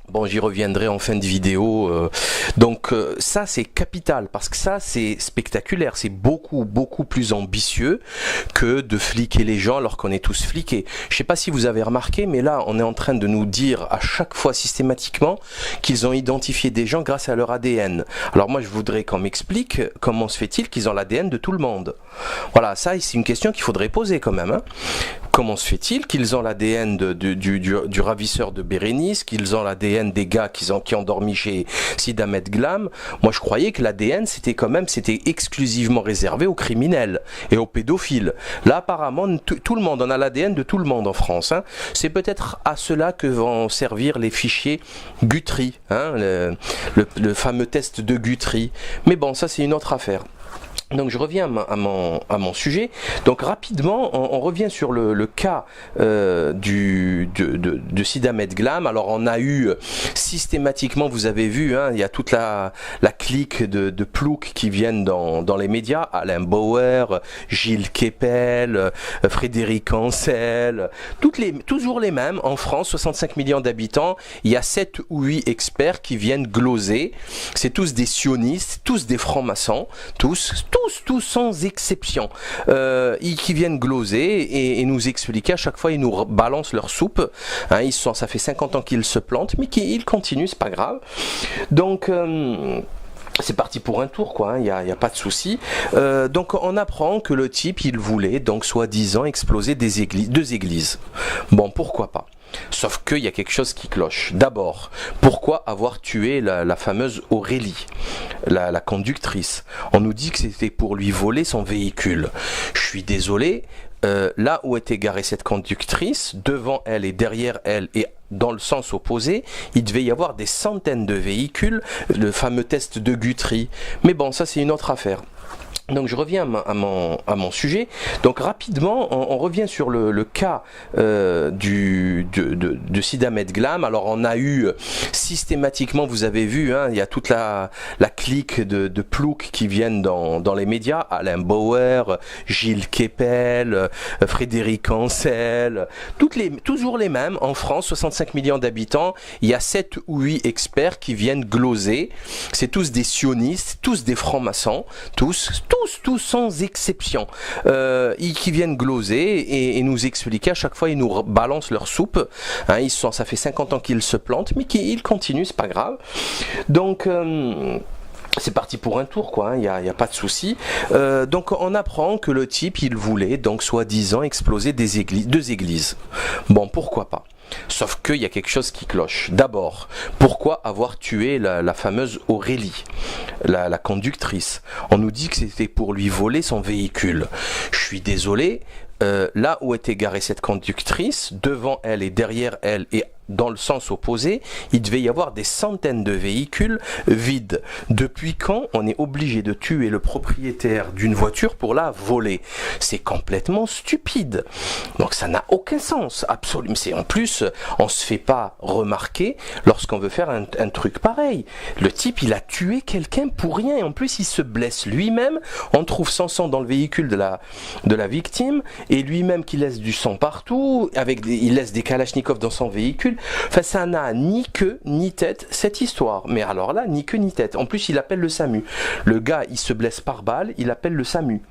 bon, j'y reviendrai en fin de vidéo. Donc ça, c'est capital, parce que ça, c'est spectaculaire. C'est beaucoup plus ambitieux que de fliquer les gens alors qu'on est tous fliqués. Je ne sais pas si vous avez remarqué, mais là, on est en train de nous dire à chaque fois systématiquement qu'ils ont identifié des gens grâce à leur ADN. Alors moi, je voudrais qu'on m'explique comment se fait-il qu'ils ont l'ADN de tout le monde. Voilà, ça, c'est une question qu'il faudrait poser quand même, hein. Comment se fait-il qu'ils ont l'ADN du ravisseur de Bérénice, qu'ils ont l'ADN des gars qui ont dormi chez Sid Ahmed Glam? Moi, je croyais que l'ADN, c'était exclusivement réservé aux criminels et aux pédophiles. Là, apparemment, tout le monde, on a l'ADN de tout le monde en France, hein. C'est peut-être à cela que vont servir les fichiers Guthrie, hein, le fameux test de Guthrie. Mais bon, ça, c'est une autre affaire. Donc je reviens à mon sujet. Donc rapidement, on revient sur le cas de Sid Ahmed Glam. Alors on a eu systématiquement, vous avez vu, hein, il y a toute la clique de ploucs qui viennent dans les médias. Alain Bauer, Gilles Kepel, Frédéric Ancel, toujours les mêmes. En France, 65 millions d'habitants, il y a 7 ou 8 experts qui viennent gloser. C'est tous des sionistes, tous des francs-maçons, tous sans exception, qui viennent gloser et nous expliquer. À chaque fois, ils nous balancent leur soupe, hein, ça fait 50 ans qu'ils se plantent, mais qu'ils continuent, c'est pas grave. Donc c'est parti pour un tour, quoi, il n'y a pas de souci. Donc on apprend que le type, il voulait donc soi-disant exploser deux églises. Bon, pourquoi pas? Sauf qu'il y a quelque chose qui cloche. D'abord, pourquoi avoir tué la fameuse Aurélie, la conductrice? On nous dit que c'était pour lui voler son véhicule. Je suis désolé, là où était garée cette conductrice, devant elle et derrière elle et dans le sens opposé, il devait y avoir des centaines de véhicules, le fameux test de Guthrie. Mais bon, ça c'est une autre affaire. Donc je reviens à mon sujet. Donc rapidement, on revient sur le cas de Sid Ahmed Glam. Alors on a eu systématiquement, vous avez vu, hein, il y a toute la clique de ploucs qui viennent dans les médias. Alain Bauer, Gilles Kepel, Frédéric Ancel, toujours les mêmes. En France, 65 millions d'habitants, il y a 7 ou 8 experts qui viennent gloser. C'est tous des sionistes, tous des francs-maçons, tous sans exception, qui viennent gloser et nous expliquer. À chaque fois, ils nous balancent leur soupe, hein, ça fait 50 ans qu'ils se plantent, mais qu'ils continuent, c'est pas grave. Donc c'est parti pour un tour, quoi, il n'y a pas de souci. Donc on apprend que le type, il voulait donc soi-disant exploser deux églises. Bon, pourquoi pas? Sauf qu'il y a quelque chose qui cloche. D'abord, pourquoi avoir tué la fameuse Aurélie, la conductrice? On nous dit que c'était pour lui voler son véhicule. Je suis désolé, là où était garée cette conductrice, devant elle et derrière elle et dans le sens opposé, il devait y avoir des centaines de véhicules vides. Depuis quand on est obligé de tuer le propriétaire d'une voiture pour la voler? C'est complètement stupide. Donc ça n'a aucun sens, absolument. En plus, on se fait pas remarquer lorsqu'on veut faire un truc pareil. Le type, il a tué quelqu'un pour rien. Et en plus, il se blesse lui-même. On trouve son sang dans le véhicule de la victime, et lui-même qui laisse du sang partout, il laisse des kalachnikovs dans son véhicule. Enfin, ça n'a ni queue ni tête, cette histoire. Mais alors là, ni queue ni tête. En plus, il appelle le SAMU. Le gars, il se blesse par balle, il appelle le SAMU.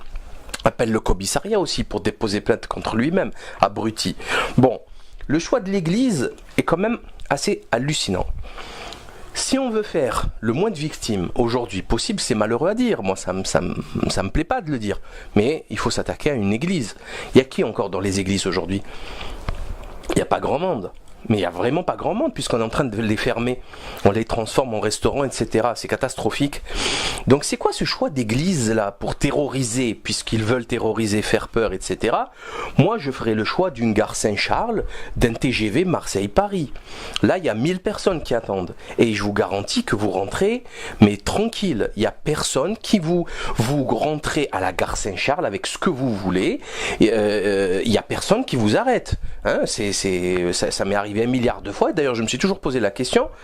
Appelle le commissariat aussi pour déposer plainte contre lui-même. Abruti. Bon, le choix de l'église est quand même assez hallucinant. Si on veut faire le moins de victimes aujourd'hui possible, c'est malheureux à dire. Moi, ça me plaît pas de le dire. Mais il faut s'attaquer à une église. Il y a qui encore dans les églises aujourd'hui? Il n'y a pas grand monde. Mais il n'y a vraiment pas grand monde puisqu'on est en train de les fermer. On les transforme en restaurants, etc. C'est catastrophique. Donc c'est quoi ce choix d'église là pour terroriser, puisqu'ils veulent terroriser, faire peur, etc. Moi je ferais le choix d'une gare Saint-Charles, d'un TGV Marseille-Paris. Là il y a 1000 personnes qui attendent. Et je vous garantis que vous rentrez, mais tranquille. Il n'y a personne qui vous rentrez à la gare Saint-Charles avec ce que vous voulez. Il n'y a personne qui vous arrête. Hein, ça m'est arrivé 1 milliard de fois, et d'ailleurs je me suis toujours posé la question.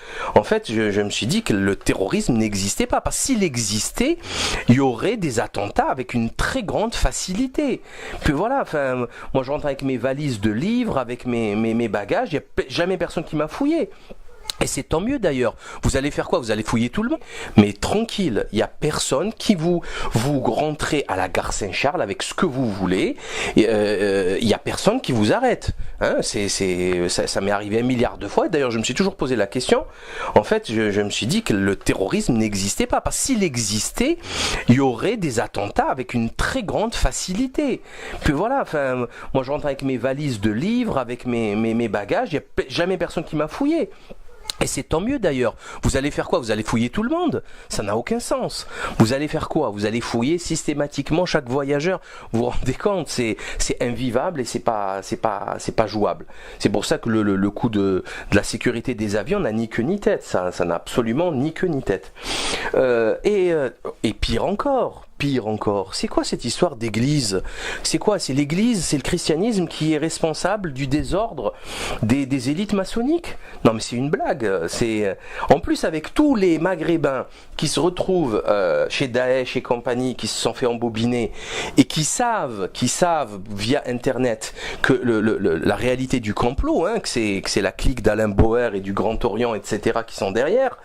En fait je me suis dit que le terrorisme n'existait pas, parce que s'il existait, il y aurait des attentats avec une très grande facilité. Puis voilà, enfin, moi je rentre avec mes valises de livres, avec mes bagages, il n'y a jamais personne qui m'a fouillé. Et c'est tant mieux d'ailleurs. Vous allez faire quoi? Vous allez fouiller tout le monde? Mais tranquille, il n'y a personne qui vous rentrez à la gare Saint-Charles avec ce que vous voulez. Il n'y a personne qui vous arrête. Hein, ça m'est arrivé 1 milliard de fois. Et d'ailleurs, je me suis toujours posé la question. En fait, je me suis dit que le terrorisme n'existait pas. Parce que s'il existait, il y aurait des attentats avec une très grande facilité. Puis voilà, enfin, moi je rentre avec mes valises de livres, avec mes bagages. Il n'y a jamais personne qui m'a fouillé. Et c'est tant mieux d'ailleurs. Vous allez faire quoi? Vous allez fouiller tout le monde? Ça n'a aucun sens. Vous allez faire quoi? Vous allez fouiller systématiquement chaque voyageur. Vous vous rendez compte? C'est invivable et c'est pas jouable. C'est pour ça que le coup de la sécurité des avions n'a ni queue ni tête. Ça n'a absolument ni queue ni tête. Et pire encore, c'est quoi cette histoire d'église? C'est quoi? C'est l'église, c'est le christianisme qui est responsable du désordre des élites maçonniques? Non mais c'est une blague. En plus avec tous les maghrébins qui se retrouvent chez Daesh et compagnie, qui se sont fait embobiner et qui savent via internet que la réalité du complot, hein, que c'est la clique d'Alain Bauer et du Grand Orient, etc. qui sont derrière.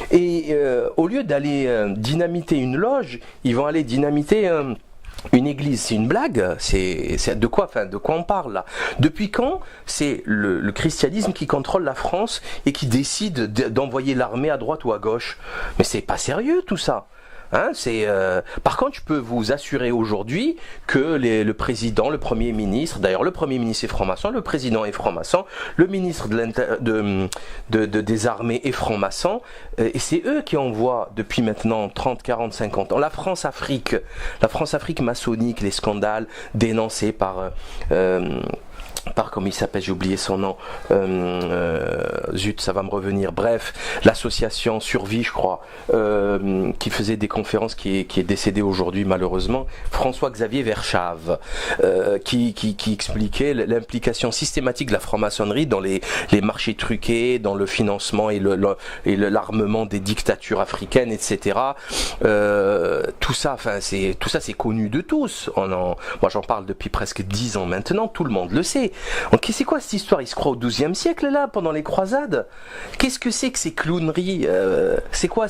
Et au lieu d'aller dynamiter une loge, ils vont aller dynamiter une église. C'est une blague? C'est de quoi on parle là? Depuis quand c'est le christianisme qui contrôle la France et qui décide d'envoyer l'armée à droite ou à gauche? Mais c'est pas sérieux tout ça. Hein, par contre, je peux vous assurer aujourd'hui que le président, le premier ministre, d'ailleurs le premier ministre est franc-maçon, le président est franc-maçon, le ministre des armées est franc-maçon, et c'est eux qui envoient depuis maintenant 30, 40, 50 ans la France-Afrique maçonnique, les scandales dénoncés par comment il s'appelle, j'ai oublié son nom, zut, ça va me revenir, bref, l'association Survie, je crois, qui faisait des conférences, qui est décédé aujourd'hui malheureusement, François-Xavier Verschave, qui expliquait l'implication systématique de la franc-maçonnerie dans les marchés truqués, dans le financement et l'armement des dictatures africaines, etc. Tout ça c'est connu de tous. Moi j'en parle depuis presque 10 ans maintenant, tout le monde le sait. Ok, c'est quoi cette histoire? Il se croit au XIIe siècle là, pendant les croisades? Qu'est-ce que c'est que ces clowneries? C'est quoi?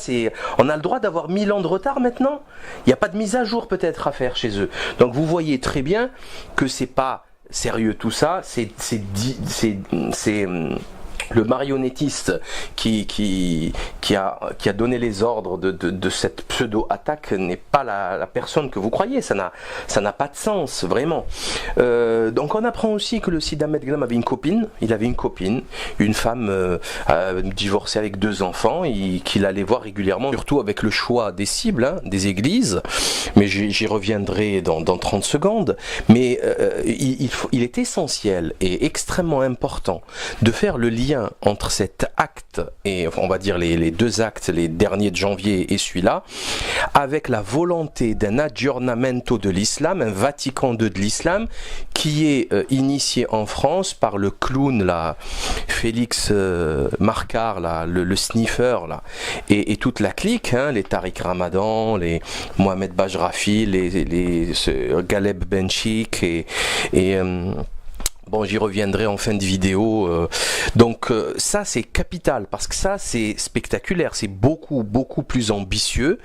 On a le droit d'avoir 1000 ans de retard maintenant? Il n'y a pas de mise à jour peut-être à faire chez eux. Donc vous voyez très bien que c'est pas sérieux tout ça. C'est le marionnettiste qui a donné les ordres de cette pseudo-attaque n'est pas la personne que vous croyez. Ça n'a pas de sens, vraiment. Donc on apprend aussi que le Sidi Ahmed Glam avait une copine. Il avait une copine, une femme divorcée avec 2 enfants, et qu'il allait voir régulièrement, surtout avec le choix des cibles, hein, des églises. Mais j'y reviendrai dans 30 secondes. Mais il est essentiel et extrêmement important de faire le lien lien entre cet acte, et on va dire les deux actes, les derniers de janvier et celui-là, avec la volonté d'un aggiornamento de l'islam, un Vatican II de l'islam, qui est initié en France par le clown là, Félix Marcard, là, le sniffer là, et toute la clique, hein, les Tariq Ramadan, les Mohamed Bajrafi, les Galeb Benchik et bon, j'y reviendrai en fin de vidéo. Donc ça, c'est capital, parce que ça, c'est spectaculaire. C'est beaucoup plus ambitieux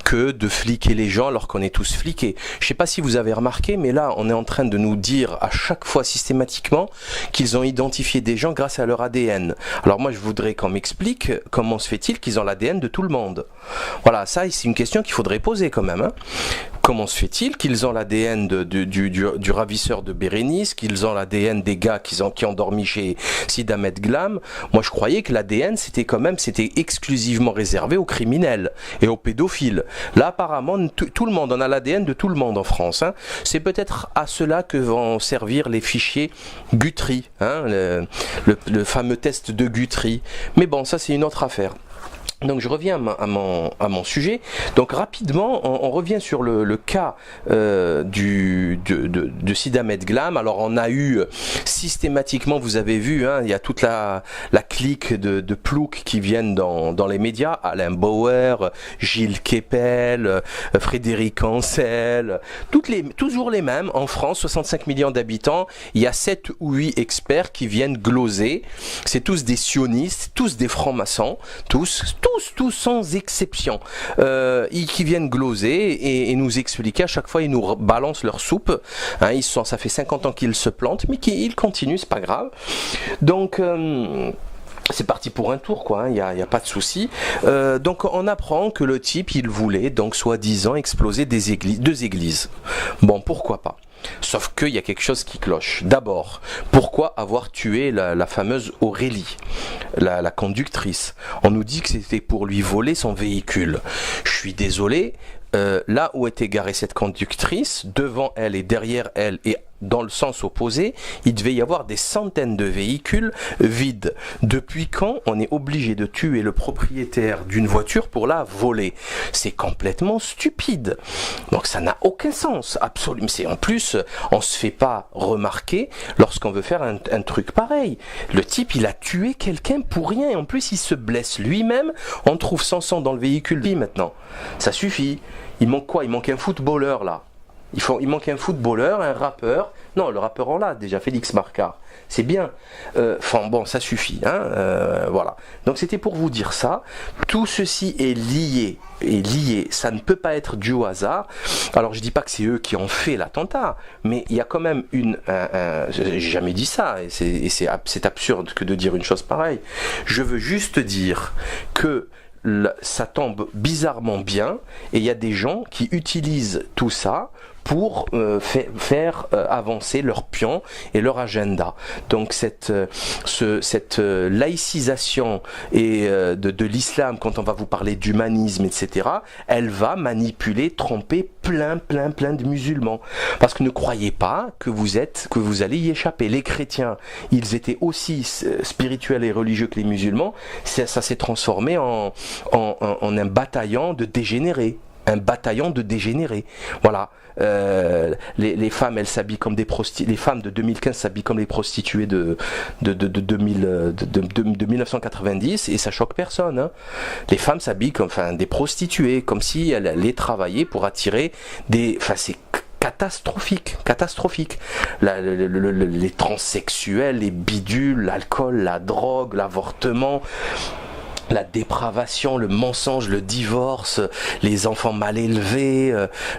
que de fliquer les gens alors qu'on est tous fliqués. Je sais pas si vous avez remarqué, mais là, on est en train de nous dire à chaque fois systématiquement qu'ils ont identifié des gens grâce à leur ADN. Alors moi, je voudrais qu'on m'explique comment se fait-il qu'ils ont l'ADN de tout le monde. Voilà, ça, c'est une question qu'il faudrait poser quand même, hein. Comment se fait-il qu'ils ont l'ADN du ravisseur de Bérénice, qu'ils ont l'ADN des gars qui ont dormi chez Sid Ahmed Glam? Moi, je croyais que l'ADN, c'était exclusivement réservé aux criminels et aux pédophiles. Là, apparemment, tout le monde, on a l'ADN de tout le monde en France, hein. C'est peut-être à cela que vont servir les fichiers Guthrie, hein, le fameux test de Guthrie. Mais bon, ça, c'est une autre affaire. Donc je reviens à mon sujet. Donc rapidement, on revient sur le cas de Sid Ahmed Glam. Alors on a eu systématiquement, vous avez vu, hein, il y a toute la clique de ploucs qui viennent dans les médias. Alain Bauer, Gilles Kepel, Frédéric Ancel, toujours les mêmes. En France, 65 millions d'habitants, il y a 7 ou 8 experts qui viennent gloser. C'est tous des sionistes, tous des francs-maçons, tous sans exception, qui viennent gloser et nous expliquer à chaque fois, ils nous balancent leur soupe, hein, ça fait 50 ans qu'ils se plantent, mais qu'ils continuent, c'est pas grave. Donc c'est parti pour un tour, quoi, il hein, y a pas de souci. Donc on apprend que le type, il voulait donc soi-disant exploser deux églises. Bon, pourquoi pas? Sauf qu'il y a quelque chose qui cloche. D'abord, pourquoi avoir tué la fameuse Aurélie, la conductrice? On nous dit que c'était pour lui voler son véhicule. Je suis désolé, là où était garée cette conductrice, devant elle et derrière elle et dans le sens opposé, il devait y avoir des centaines de véhicules vides. Depuis quand on est obligé de tuer le propriétaire d'une voiture pour la voler? C'est complètement stupide. Donc ça n'a aucun sens, absolument. En plus, on se fait pas remarquer lorsqu'on veut faire un truc pareil. Le type, il a tué quelqu'un pour rien. Et en plus, il se blesse lui-même. On trouve son sang dans le véhicule. Maintenant, ça suffit. Il manque quoi? Il manque un footballeur là. Il manque un footballeur, un rappeur. Non, le rappeur en l'a déjà, Félix Marcard. C'est bien. Enfin bon, ça suffit. Hein, voilà. Donc c'était pour vous dire ça. Tout ceci est lié. Ça ne peut pas être dû au hasard. Alors je dis pas que c'est eux qui ont fait l'attentat, mais il y a quand même j'ai jamais dit ça, et c'est absurde que de dire une chose pareille. Je veux juste dire que ça tombe bizarrement bien, et il y a des gens qui utilisent tout ça pour faire avancer leur pion et leur agenda. Donc cette laïcisation de l'islam, quand on va vous parler d'humanisme, etc., elle va manipuler, tromper plein de musulmans. Parce que ne croyez pas que vous allez y échapper. Les chrétiens, ils étaient aussi spirituels et religieux que les musulmans. Ça s'est transformé en un bataillon de dégénérés. Voilà. Les femmes, elles s'habillent comme des prostituées. Les femmes de 2015 s'habillent comme les prostituées de 1990, et ça choque personne. Hein. Les femmes s'habillent comme des prostituées, comme si elles allaient travailler pour attirer des. Enfin, c'est catastrophique. Les transsexuels, les bidules, l'alcool, la drogue, l'avortement. La dépravation, le mensonge, le divorce, les enfants mal élevés,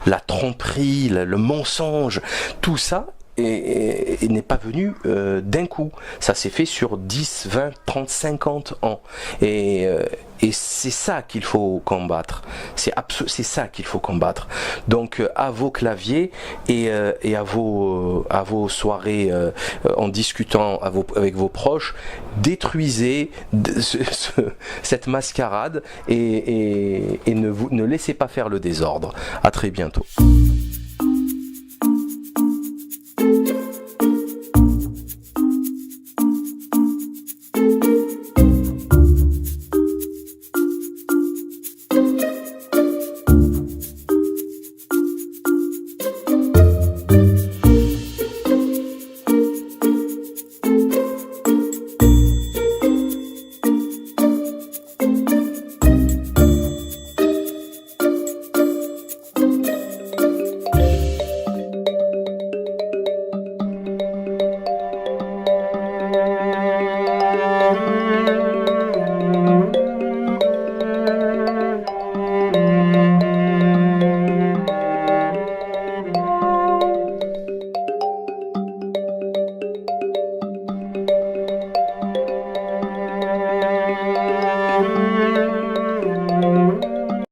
la tromperie, le mensonge, tout ça n'est pas venu d'un coup. Ça s'est fait sur 10, 20, 30, 50 ans. Et c'est ça qu'il faut combattre. C'est ça qu'il faut combattre. Donc à vos claviers et à vos soirées en discutant avec vos proches, détruisez cette mascarade et ne laissez pas faire le désordre. À très bientôt.